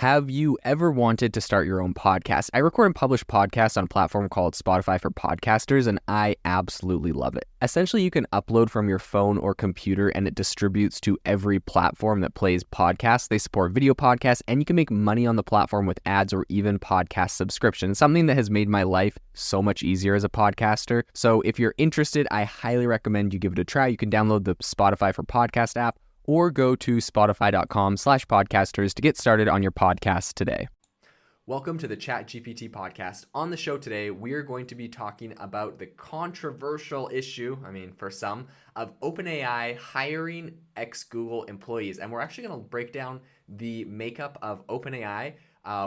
Have you ever wanted to start your own podcast? I record and publish podcasts on a platform called Spotify for Podcasters, and I absolutely love it. Essentially, you can upload from your phone or computer, and it distributes to every platform that plays podcasts. They support video podcasts, and you can make money on the platform with ads or even podcast subscriptions, something that has made my life so much easier as a podcaster. So if you're interested, I highly recommend you give it a try. You can download the Spotify for Podcast app, or go to spotify.com/podcasters to get started on your podcast today. Welcome to the ChatGPT podcast. On the show today, we're going to be talking about the controversial issue, for some, of OpenAI hiring ex-Google employees. And we're actually going to break down the makeup of OpenAI,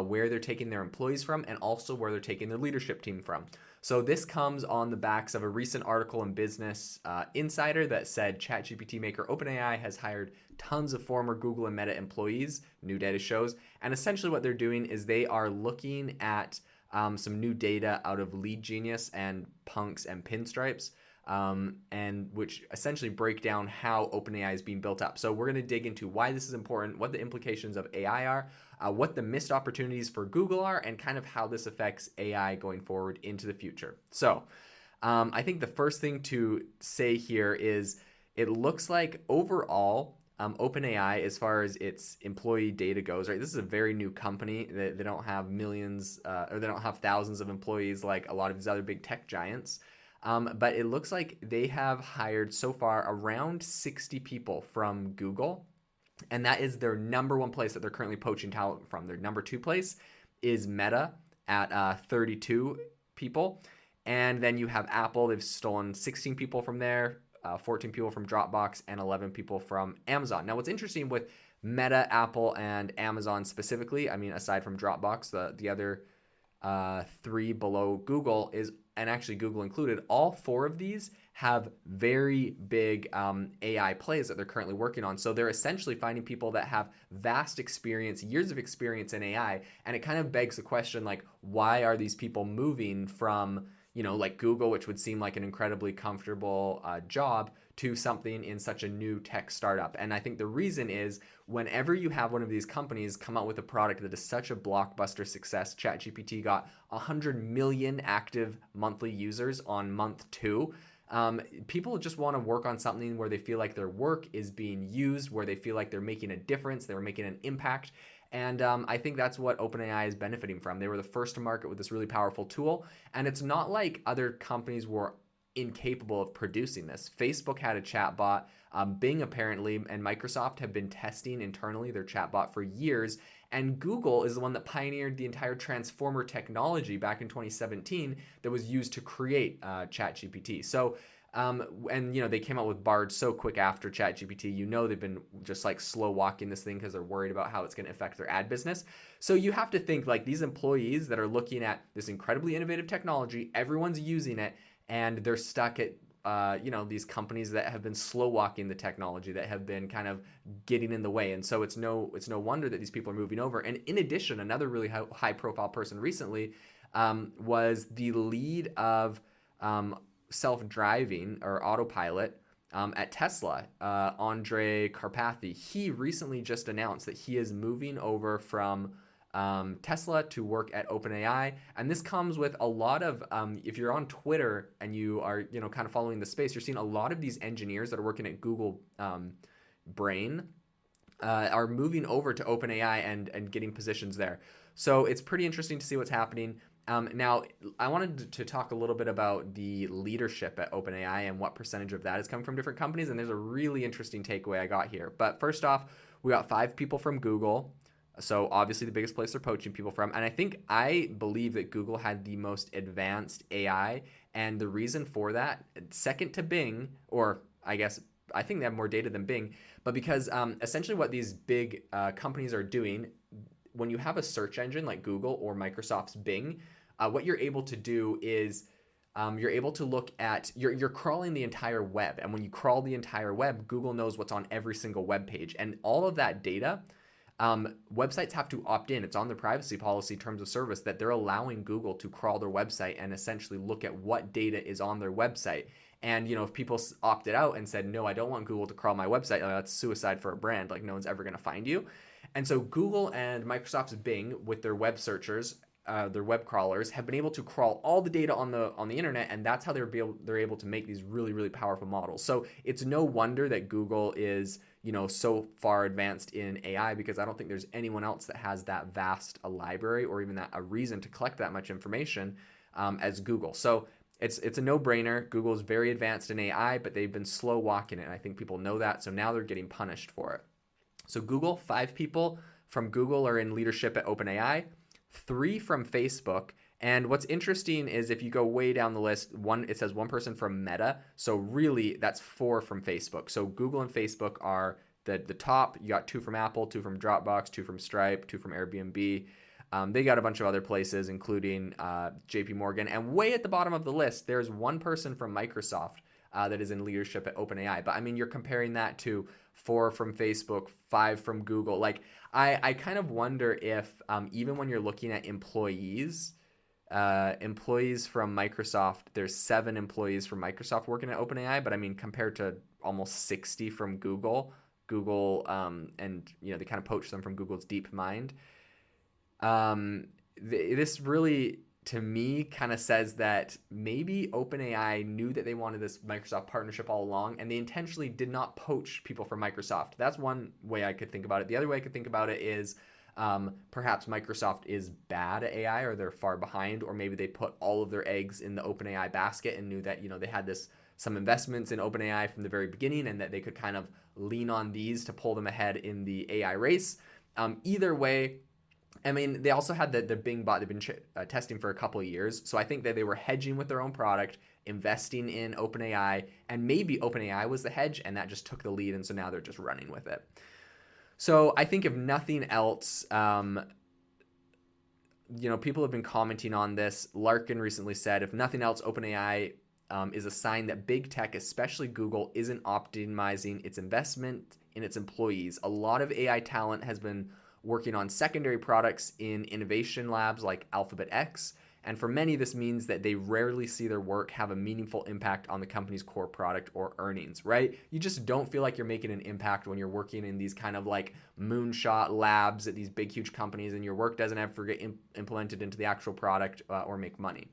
where they're taking their employees from, and also where they're taking their leadership team from. So this comes on the backs of a recent article in Business Insider that said ChatGPT maker OpenAI has hired tons of former Google and Meta employees, new data shows. And essentially what they're doing is they are looking at some new data out of Lead Genius and Punks and Pinstripes, and which essentially break down how OpenAI is being built up. So we're going to dig into why this is important, what the implications of AI are, what the missed opportunities for Google are, and kind of how this affects AI going forward into the future. So I think the first thing to say here is it looks like overall, OpenAI, as far as its employee data goes, right? This is a very new company. They don't have millions or they don't have thousands of employees like a lot of these other big tech giants. But it looks like they have hired so far around 60 people from Google. And that is their number one place that they're currently poaching talent from. Their number two place is Meta at 32 people. And then you have Apple. They've stolen 16 people from there, 14 people from Dropbox, and 11 people from Amazon. Now, what's interesting with Meta, Apple, and Amazon specifically, aside from Dropbox, the other three below Google is, and actually Google included, all four of these have very big AI plays that they're currently working on. So they're essentially finding people that have vast experience, years of experience in AI. And it kind of begs the question, like, why are these people moving from, like Google, which would seem like an incredibly comfortable job, to something in such a new tech startup? And I think the reason is whenever you have one of these companies come out with a product that is such a blockbuster success, ChatGPT got 100 million active monthly users on month 2. People just want to work on something where they feel like their work is being used, where they feel like they're making a difference, they're making an impact. And I think that's what OpenAI is benefiting from. They were the first to market with this really powerful tool. And it's not like other companies were incapable of producing this. Facebook had a chatbot. Bing apparently and Microsoft have been testing internally their chatbot for years. And Google is the one that pioneered the entire transformer technology back in 2017 that was used to create ChatGPT. So, they came out with Bard so quick after ChatGPT. They've been just like slow walking this thing because they're worried about how it's going to affect their ad business. So you have to think like these employees that are looking at this incredibly innovative technology, everyone's using it, and they're stuck at these companies that have been slow walking the technology, that have been kind of getting in the way. And so it's no wonder that these people are moving over. And in addition, another really high profile person recently was the lead of self-driving or autopilot at Tesla, Andre Karpathy. He recently just announced that he is moving over from Tesla to work at OpenAI. And this comes with a lot of, if you're on Twitter and you are, kind of following the space, you're seeing a lot of these engineers that are working at Google Brain are moving over to OpenAI and getting positions there. So it's pretty interesting to see what's happening. Now, I wanted to talk a little bit about the leadership at OpenAI and what percentage of that is coming from different companies. And there's a really interesting takeaway I got here. But first off, we got 5 people from Google. So obviously the biggest place they're poaching people from. And I believe that Google had the most advanced AI. And the reason for that, second to Bing, or I think they have more data than Bing, but because essentially what these big companies are doing, when you have a search engine like Google or Microsoft's Bing, what you're able to do is you're able to look at, you're crawling the entire web. And when you crawl the entire web, Google knows what's on every single web page. And all of that data, websites have to opt in. It's on their privacy policy terms of service that they're allowing Google to crawl their website and essentially look at what data is on their website. And, if people opted out and said, no, I don't want Google to crawl my website, that's suicide for a brand. Like, no one's ever going to find you. And so Google and Microsoft's Bing, with their web searchers, their web crawlers, have been able to crawl all the data on the internet, and that's how they're able to make these really, really powerful models. So it's no wonder that Google is, so far advanced in AI, because I don't think there's anyone else that has that vast a library or even a reason to collect that much information as Google. So it's a no-brainer. Google is very advanced in AI, but they've been slow walking it. And I think people know that, so now they're getting punished for it. So Google, 5 people from Google are in leadership at OpenAI, 3 from Facebook. And what's interesting is if you go way down the list, it says 1 person from Meta. So really, that's 4 from Facebook. So Google and Facebook are the top. You got 2 from Apple, 2 from Dropbox, 2 from Stripe, 2 from Airbnb. They got a bunch of other places, including JP Morgan. And way at the bottom of the list, there's 1 person from Microsoft that is in leadership at OpenAI. But I mean, you're comparing that to 4 from Facebook, 5 from Google. Like, I kind of wonder if even when you're looking at employees from Microsoft, there's 7 employees from Microsoft working at OpenAI. But I mean, compared to almost 60 from Google, and they kind of poached them from Google's DeepMind. This really, to me, kind of says that maybe OpenAI knew that they wanted this Microsoft partnership all along, and they intentionally did not poach people from Microsoft. That's one way I could think about it. The other way I could think about it is perhaps Microsoft is bad at AI, or they're far behind, or maybe they put all of their eggs in the OpenAI basket and knew that they had some investments in OpenAI from the very beginning, and that they could kind of lean on these to pull them ahead in the AI race. Either way, I mean, they also had the Bing bot they've been testing for a couple of years. So I think that they were hedging with their own product, investing in OpenAI, and maybe OpenAI was the hedge, and that just took the lead, and so now they're just running with it. So I think if nothing else, people have been commenting on this. Larkin recently said, if nothing else, OpenAI is a sign that big tech, especially Google, isn't optimizing its investment in its employees. A lot of AI talent has been working on secondary products in innovation labs like Alphabet X. And for many, this means that they rarely see their work have a meaningful impact on the company's core product or earnings, right? You just don't feel like you're making an impact when you're working in these kind of like moonshot labs at these big, huge companies, and your work doesn't ever get implemented into the actual product or make money.